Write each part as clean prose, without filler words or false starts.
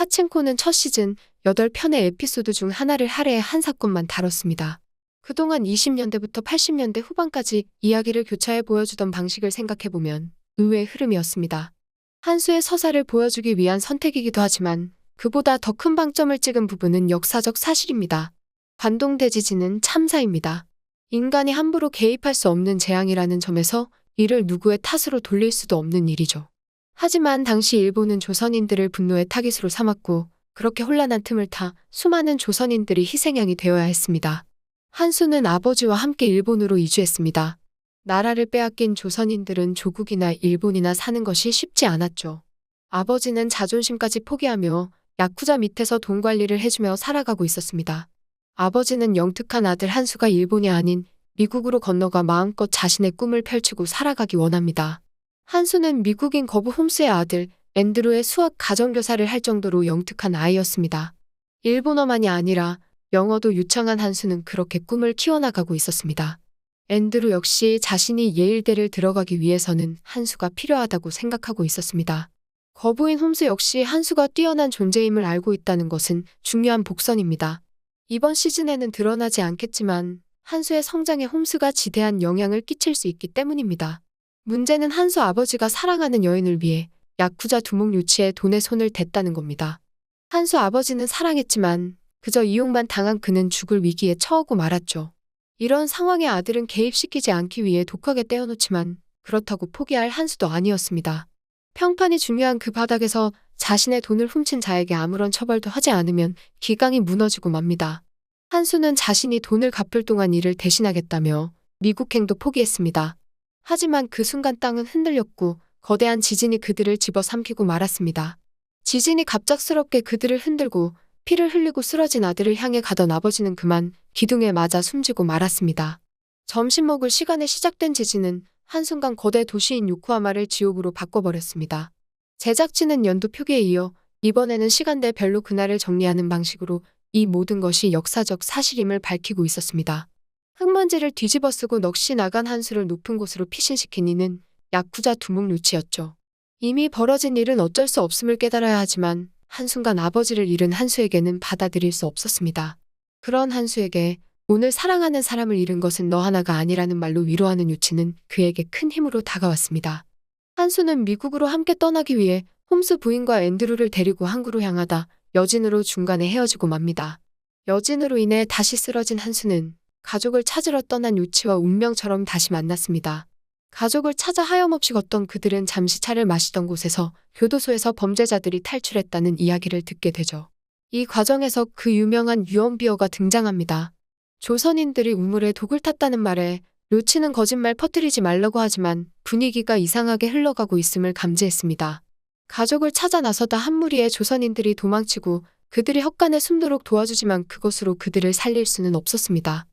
파친코는 첫 시즌 8편의 에피소드 중 하나를 할애해 한 사건만 다뤘습니다. 그동안 20년대부터 80년대 후반까지 이야기를 교차해 보여주던 방식을 생각해보면 의외의 흐름이었습니다. 한수의 서사를 보여주기 위한 선택이기도 하지만 그보다 더 큰 방점을 찍은 부분은 역사적 사실입니다. 관동대지진은 참사입니다. 인간이 함부로 개입할 수 없는 재앙이라는 점에서 이를 누구의 탓으로 돌릴 수도 없는 일이죠. 하지만 당시 일본은 조선인들을 분노의 타깃으로 삼았고 그렇게 혼란한 틈을 타 수많은 조선인들이 희생양이 되어야 했습니다. 한수는 아버지와 함께 일본으로 이주했습니다. 나라를 빼앗긴 조선인들은 조국이나 일본이나 사는 것이 쉽지 않았죠. 아버지는 자존심까지 포기하며 야쿠자 밑에서 돈 관리를 해주며 살아가고 있었습니다. 아버지는 영특한 아들 한수가 일본이 아닌 미국으로 건너가 마음껏 자신의 꿈을 펼치고 살아가기 원합니다. 한수는 미국인 거부 홈스의 아들 앤드루의 수학 가정교사를 할 정도로 영특한 아이였습니다. 일본어만이 아니라 영어도 유창한 한수는 그렇게 꿈을 키워나가고 있었습니다. 앤드루 역시 자신이 예일대를 들어가기 위해서는 한수가 필요하다고 생각하고 있었습니다. 거부인 홈스 역시 한수가 뛰어난 존재임을 알고 있다는 것은 중요한 복선입니다. 이번 시즌에는 드러나지 않겠지만 한수의 성장에 홈스가 지대한 영향을 끼칠 수 있기 때문입니다. 문제는 한수 아버지가 사랑하는 여인을 위해 야쿠자 두목 유치에 돈에 손을 댔다는 겁니다. 한수 아버지는 사랑했지만 그저 이용만 당한 그는 죽을 위기에 처하고 말았죠. 이런 상황에 아들은 개입시키지 않기 위해 독하게 떼어놓지만 그렇다고 포기할 한수도 아니었습니다. 평판이 중요한 그 바닥에서 자신의 돈을 훔친 자에게 아무런 처벌도 하지 않으면 기강이 무너지고 맙니다. 한수는 자신이 돈을 갚을 동안 이를 대신하겠다며 미국행도 포기했습니다. 하지만 그 순간 땅은 흔들렸고 거대한 지진이 그들을 집어삼키고 말았습니다. 지진이 갑작스럽게 그들을 흔들고 피를 흘리고 쓰러진 아들을 향해 가던 아버지는 그만 기둥에 맞아 숨지고 말았습니다. 점심 먹을 시간에 시작된 지진은 한순간 거대 도시인 요코하마를 지옥으로 바꿔버렸습니다. 제작진은 연도 표기에 이어 이번에는 시간대별로 그날을 정리하는 방식으로 이 모든 것이 역사적 사실임을 밝히고 있었습니다. 흙먼지를 뒤집어쓰고 넋이 나간 한수를 높은 곳으로 피신시킨 이는 야쿠자 두목 루치였죠. 이미 벌어진 일은 어쩔 수 없음을 깨달아야 하지만 한순간 아버지를 잃은 한수에게는 받아들일 수 없었습니다. 그런 한수에게 오늘 사랑하는 사람을 잃은 것은 너 하나가 아니라는 말로 위로하는 유치는 그에게 큰 힘으로 다가왔습니다. 한수는 미국으로 함께 떠나기 위해 홈스 부인과 앤드루를 데리고 항구로 향하다 여진으로 중간에 헤어지고 맙니다. 여진으로 인해 다시 쓰러진 한수는 가족을 찾으러 떠난 유치와 운명처럼 다시 만났습니다. 가족을 찾아 하염없이 걷던 그들은 잠시 차를 마시던 곳에서 교도소에서 범죄자들이 탈출했다는 이야기를 듣게 되죠. 이 과정에서 그 유명한 유언비어가 등장합니다. 조선인들이 우물에 독을 탔다는 말에 루치는 거짓말 퍼뜨리지 말라고 하지만 분위기가 이상하게 흘러가고 있음을 감지했습니다. 가족을 찾아 나서다 한 무리의 조선인들이 도망치고 그들이 헛간에 숨도록 도와주지만 그것으로 그들을 살릴 수는 없었습니다.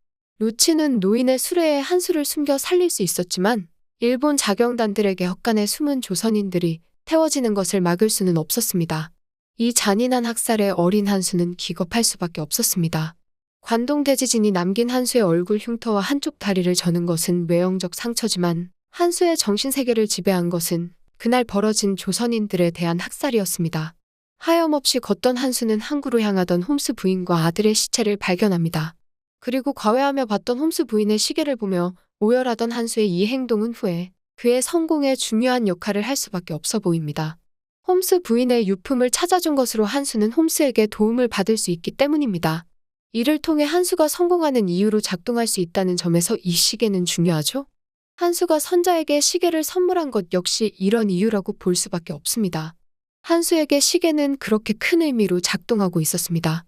루치는 노인의 수레에 한수를 숨겨 살릴 수 있었지만 일본 자경단들에게 헛간에 숨은 조선인들이 태워지는 것을 막을 수는 없었습니다. 이 잔인한 학살에 어린 한수는 기겁할 수밖에 없었습니다. 관동대지진이 남긴 한수의 얼굴 흉터와 한쪽 다리를 저는 것은 외형적 상처지만 한수의 정신세계를 지배한 것은 그날 벌어진 조선인들에 대한 학살이었습니다. 하염없이 걷던 한수는 항구로 향하던 홈스 부인과 아들의 시체를 발견합니다. 그리고 과외하며 봤던 홈스 부인의 시계를 보며 오열하던 한수의 이 행동은 후에 그의 성공에 중요한 역할을 할 수밖에 없어 보입니다. 홈스 부인의 유품을 찾아준 것으로 한수는 홈스에게 도움을 받을 수 있기 때문입니다. 이를 통해 한수가 성공하는 이유로 작동할 수 있다는 점에서 이 시계는 중요하죠? 한수가 선자에게 시계를 선물한 것 역시 이런 이유라고 볼 수밖에 없습니다. 한수에게 시계는 그렇게 큰 의미로 작동하고 있었습니다.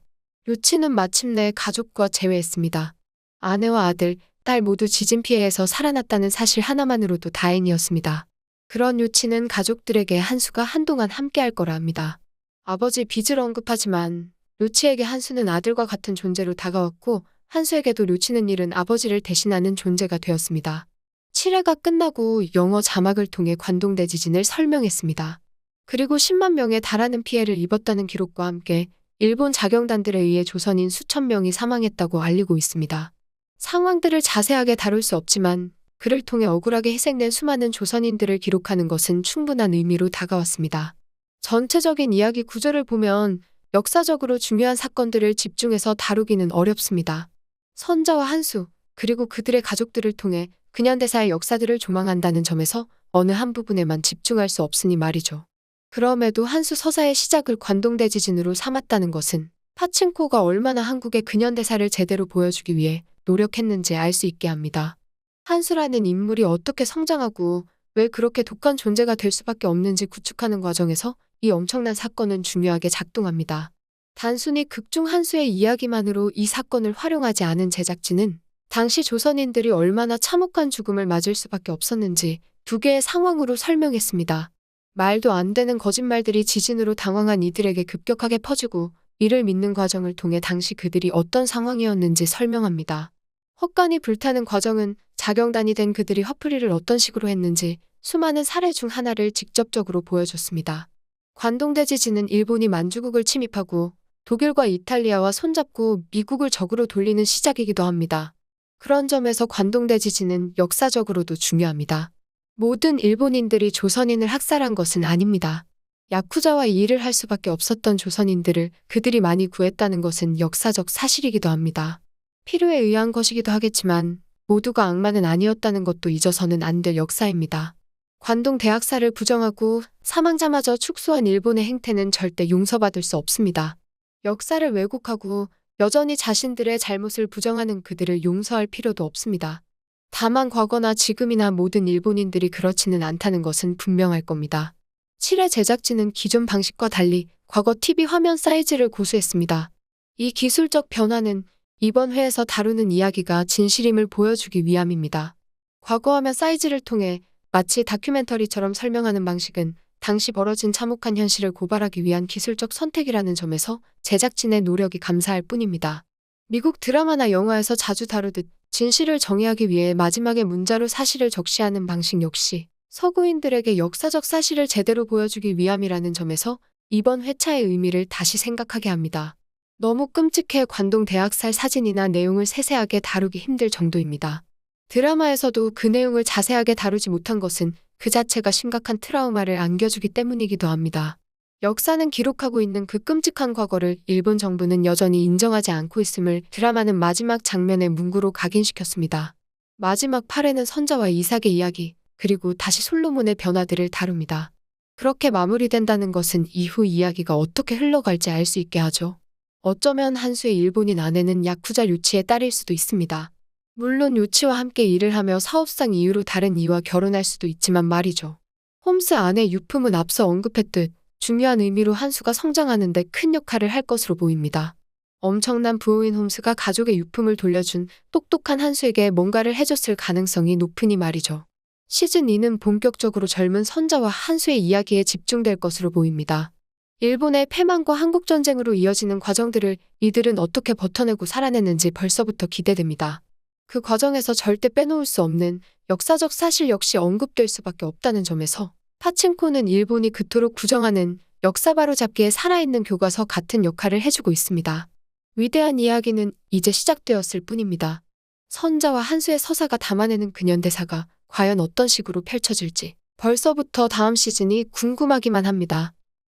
루치는 마침내 가족과 재회했습니다. 아내와 아들, 딸 모두 지진 피해에서 살아났다는 사실 하나만으로도 다행이었습니다. 그런 루치는 가족들에게 한수가 한동안 함께할 거라 합니다. 아버지 빚을 언급하지만 루치에게 한수는 아들과 같은 존재로 다가왔고 한수에게도 루치는 잃은 아버지를 대신하는 존재가 되었습니다. 7회가 끝나고 영어 자막을 통해 관동대지진을 설명했습니다. 그리고 10만 명에 달하는 피해를 입었다는 기록과 함께 일본 자경단들에 의해 조선인 수천 명이 사망했다고 알리고 있습니다. 상황들을 자세하게 다룰 수 없지만 그를 통해 억울하게 희생된 수많은 조선인들을 기록하는 것은 충분한 의미로 다가왔습니다. 전체적인 이야기 구조를 보면 역사적으로 중요한 사건들을 집중해서 다루기는 어렵습니다. 선자와 한수, 그리고 그들의 가족들을 통해 근현대사의 역사들을 조망한다는 점에서 어느 한 부분에만 집중할 수 없으니 말이죠. 그럼에도 한수 서사의 시작을 관동대지진으로 삼았다는 것은 파친코가 얼마나 한국의 근현대사를 제대로 보여주기 위해 노력했는지 알 수 있게 합니다. 한수라는 인물이 어떻게 성장하고 왜 그렇게 독한 존재가 될 수밖에 없는지 구축하는 과정에서 이 엄청난 사건은 중요하게 작동합니다. 단순히 극중 한수의 이야기만으로 이 사건을 활용하지 않은 제작진은 당시 조선인들이 얼마나 참혹한 죽음을 맞을 수밖에 없었는지 두 개의 상황으로 설명했습니다. 말도 안 되는 거짓말들이 지진으로 당황한 이들에게 급격하게 퍼지고 이를 믿는 과정을 통해 당시 그들이 어떤 상황이었는지 설명합니다. 헛간이 불타는 과정은 자경단이 된 그들이 화풀이를 어떤 식으로 했는지 수많은 사례 중 하나를 직접적으로 보여줬습니다. 관동대지진은 일본이 만주국을 침입하고 독일과 이탈리아와 손잡고 미국을 적으로 돌리는 시작이기도 합니다. 그런 점에서 관동대지진은 역사적으로도 중요합니다. 모든 일본인들이 조선인을 학살한 것은 아닙니다. 야쿠자와 일을 할 수밖에 없었던 조선인들을 그들이 많이 구했다는 것은 역사적 사실이기도 합니다. 필요에 의한 것이기도 하겠지만 모두가 악마는 아니었다는 것도 잊어서는 안 될 역사입니다. 관동 대학살을 부정하고 사망자마저 축소한 일본의 행태는 절대 용서받을 수 없습니다. 역사를 왜곡하고 여전히 자신들의 잘못을 부정하는 그들을 용서할 필요도 없습니다. 다만 과거나 지금이나 모든 일본인들이 그렇지는 않다는 것은 분명할 겁니다. 7회 제작진은 기존 방식과 달리 과거 TV 화면 사이즈를 고수했습니다. 이 기술적 변화는 이번 회에서 다루는 이야기가 진실임을 보여주기 위함입니다. 과거 화면 사이즈를 통해 마치 다큐멘터리처럼 설명하는 방식은 당시 벌어진 참혹한 현실을 고발하기 위한 기술적 선택이라는 점에서 제작진의 노력이 감사할 뿐입니다. 미국 드라마나 영화에서 자주 다루듯 진실을 정의하기 위해 마지막에 문자로 사실을 적시하는 방식 역시 서구인들에게 역사적 사실을 제대로 보여주기 위함이라는 점에서 이번 회차의 의미를 다시 생각하게 합니다. 너무 끔찍해 관동 대학살 사진이나 내용을 세세하게 다루기 힘들 정도입니다. 드라마에서도 그 내용을 자세하게 다루지 못한 것은 그 자체가 심각한 트라우마를 안겨주기 때문이기도 합니다. 역사는 기록하고 있는 그 끔찍한 과거를 일본 정부는 여전히 인정하지 않고 있음을 드라마는 마지막 장면의 문구로 각인시켰습니다. 마지막 8회는 선자와 이삭의 이야기, 그리고 다시 솔로몬의 변화들을 다룹니다. 그렇게 마무리된다는 것은 이후 이야기가 어떻게 흘러갈지 알 수 있게 하죠. 어쩌면 한수의 일본인 아내는 야쿠자 류치의 딸일 수도 있습니다. 물론 요치와 함께 일을 하며 사업상 이유로 다른 이와 결혼할 수도 있지만 말이죠. 홈스 아내 유품은 앞서 언급했듯 중요한 의미로 한수가 성장하는 데 큰 역할을 할 것으로 보입니다. 엄청난 부호인 홈스가 가족의 유품을 돌려준 똑똑한 한수에게 뭔가를 해줬을 가능성이 높으니 말이죠. 시즌 2는 본격적으로 젊은 선자와 한수의 이야기에 집중될 것으로 보입니다. 일본의 패망과 한국전쟁으로 이어지는 과정들을 이들은 어떻게 버텨내고 살아냈는지 벌써부터 기대됩니다. 그 과정에서 절대 빼놓을 수 없는 역사적 사실 역시 언급될 수밖에 없다는 점에서 파친코는 일본이 그토록 부정하는 역사 바로잡기에 살아있는 교과서 같은 역할을 해주고 있습니다. 위대한 이야기는 이제 시작되었을 뿐입니다. 선자와 한수의 서사가 담아내는 근현대사가 과연 어떤 식으로 펼쳐질지 벌써부터 다음 시즌이 궁금하기만 합니다.